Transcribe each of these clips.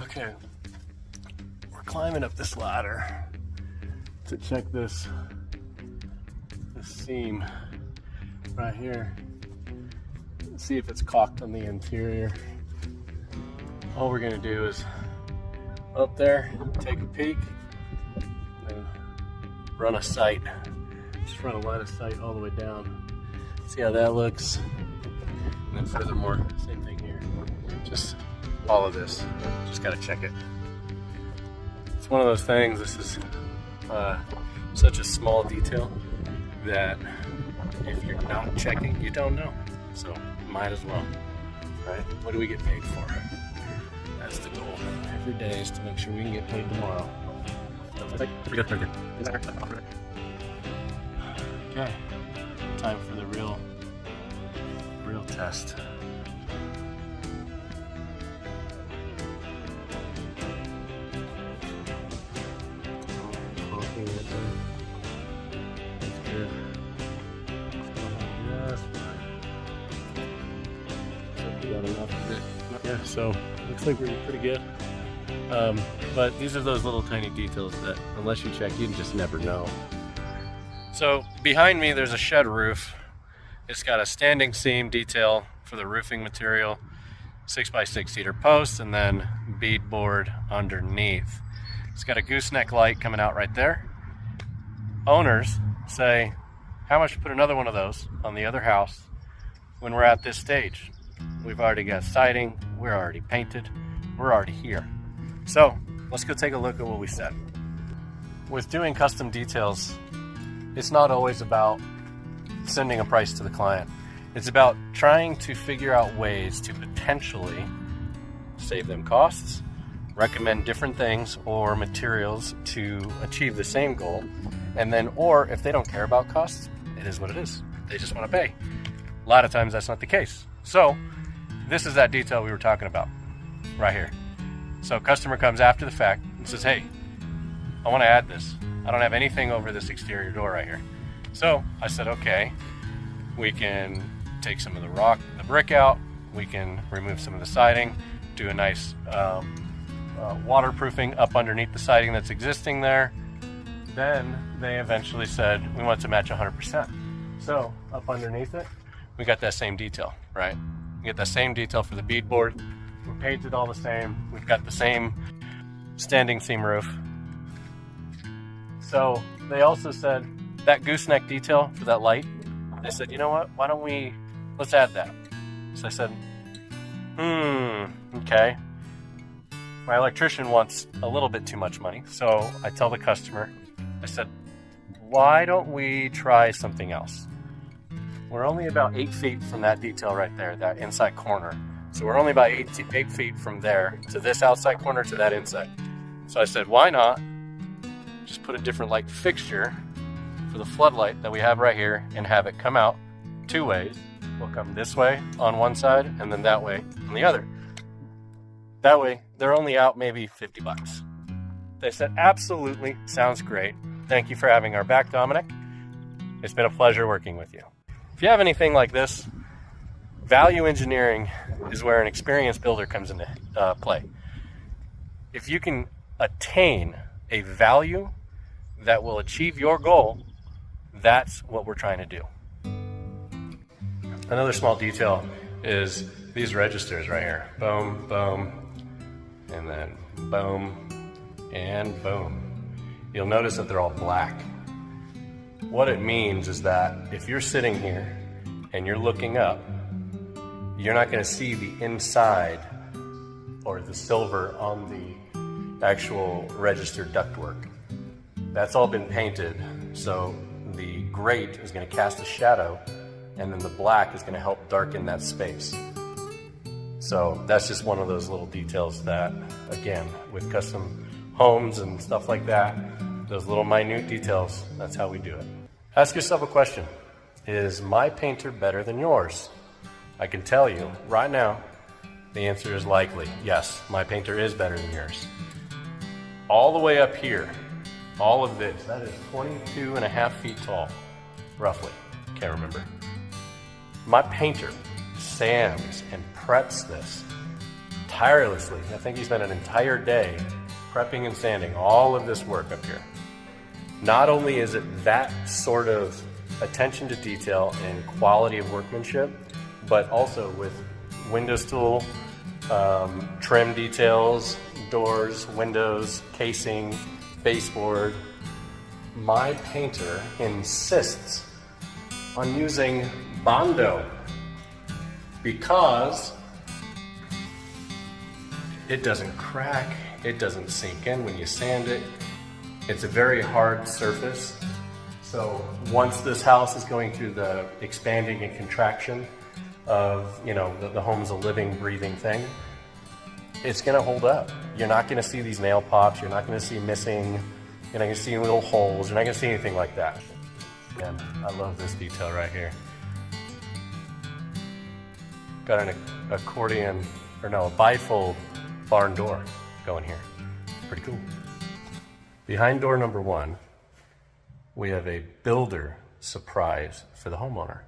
Okay, we're climbing up this ladder to check this seam right here. See if it's caulked on the interior. All we're gonna do is up there, take a peek, and run a sight. Just run a line of sight all the way down. See how that looks. And then furthermore, same thing here. Just all of this, just gotta check it. It's one of those things, this is such a small detail that if you're not checking, you don't know. So might as well, right? What do we get paid for? That's the goal. Every day is to make sure we can get paid tomorrow. Okay, time for the real test. Yeah, so looks like we're pretty good. But these are those little tiny details that unless you check, you just never know. So behind me there's a shed roof. It's got a standing seam detail for the roofing material, 6x6 cedar posts, and then beadboard underneath. It's got a gooseneck light coming out right there. Owners say, how much to put another one of those on the other house when we're at this stage? We've already got siding, we're already painted, we're already here. So let's go take a look at what we said. With doing custom details, it's not always about sending a price to the client. It's about trying to figure out ways to potentially save them costs, recommend different things or materials to achieve the same goal, and then, or if they don't care about costs, it is what it is. They just want to pay. A lot of times that's not the case. So this is that detail we were talking about right here. So customer comes after the fact and says, hey, I want to add this. I don't have anything over this exterior door right here. So I said, okay, we can take some of the brick out. We can remove some of the siding, do a nice waterproofing up underneath the siding that's existing there. Then they eventually said, we want to match 100%. So up underneath it, we got that same detail, right? We get that same detail for the beadboard. We're painted all the same. We've got the same standing seam roof. So they also said that gooseneck detail for that light, they said, you know what, why don't let's add that. So I said, okay. My electrician wants a little bit too much money. So I tell the customer, I said, why don't we try something else? We're only about 8 feet from that detail right there, that inside corner. So we're only about 8 feet from there to this outside corner to that inside. So I said, why not just put a different light fixture for the floodlight that we have right here and have it come out 2 ways. We'll come this way on one side and then that way on the other. That way, they're only out maybe 50 bucks. They said, absolutely, sounds great. Thank you for having our back, Dominic. It's been a pleasure working with you. If you have anything like this, value engineering is where an experienced builder comes into play. If you can attain a value that will achieve your goal, that's what we're trying to do. Another small detail is these registers right here. Boom, boom, and then boom, and boom. You'll notice that they're all black. What it means is that if you're sitting here and you're looking up, you're not going to see the inside or the silver on the actual register ductwork. That's all been painted, so the grate is going to cast a shadow, and then the black is going to help darken that space. So that's just one of those little details that, again, with custom homes and stuff like that, those little minute details, that's how we do it. Ask yourself a question. Is my painter better than yours? I can tell you right now, the answer is likely yes, my painter is better than yours. All the way up here, all of this, that is 22.5 feet tall, roughly, can't remember. My painter sands and preps this tirelessly. I think he spent an entire day prepping and sanding all of this work up here. Not only is it that sort of attention to detail and quality of workmanship, but also with window stool, trim details, doors, windows, casing, baseboard. My painter insists on using Bondo because it doesn't crack, it doesn't sink in when you sand it. It's a very hard surface. So once this house is going through the expanding and contraction of, you know, the home's a living, breathing thing, it's gonna hold up. You're not gonna see these nail pops, you're not gonna see missing, you're not gonna see little holes, you're not gonna see anything like that. And I love this detail right here. Got an accordion, or no, a bifold barn door going here. Pretty cool. Behind door number 1, we have a builder surprise for the homeowner.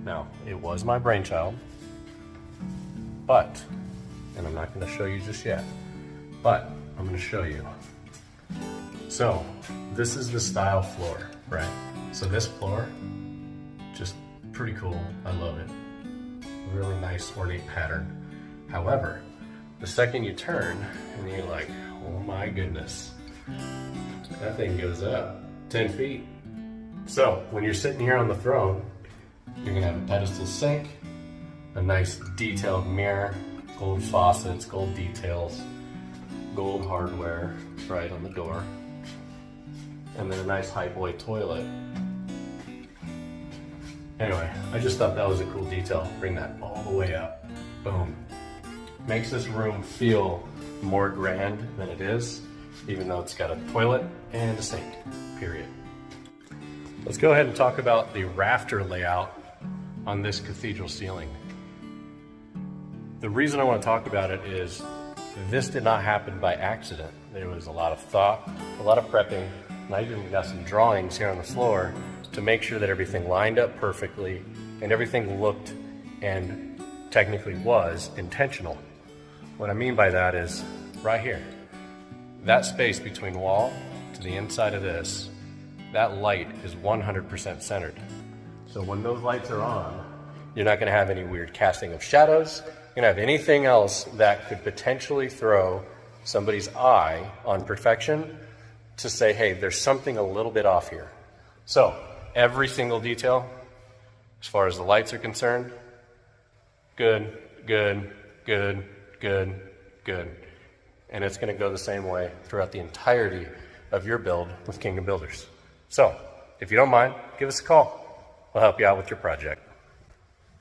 Now, it was my brainchild, but, and I'm not going to show you just yet, but I'm going to show you. So, this is the style floor, right? So this floor, just pretty cool. I love it. Really nice ornate pattern. However, the second you turn and you're like, oh my goodness, that thing goes up 10 feet. So when you're sitting here on the throne, you're gonna have a pedestal sink, a nice detailed mirror, gold faucets, gold details, gold hardware right on the door, and then a nice high boy toilet. Anyway, I just thought that was a cool detail. Bring that all the way up. Boom. Makes this room feel more grand than it is, even though it's got a toilet and a sink, period. Let's go ahead and talk about the rafter layout on this cathedral ceiling. The reason I want to talk about it is this did not happen by accident. There was a lot of thought, a lot of prepping, and I even got some drawings here on the floor to make sure that everything lined up perfectly and everything looked and technically was intentional. What I mean by that is right here, that space between wall to the inside of this, that light is 100% centered. So when those lights are on, you're not going to have any weird casting of shadows. You're going to have anything else that could potentially throw somebody's eye on perfection to say, hey, there's something a little bit off here. So every single detail, as far as the lights are concerned, good, good, good, good, good. And it's going to go the same way throughout the entirety of your build with Kingdom Builders. So, if you don't mind, give us a call. We'll help you out with your project.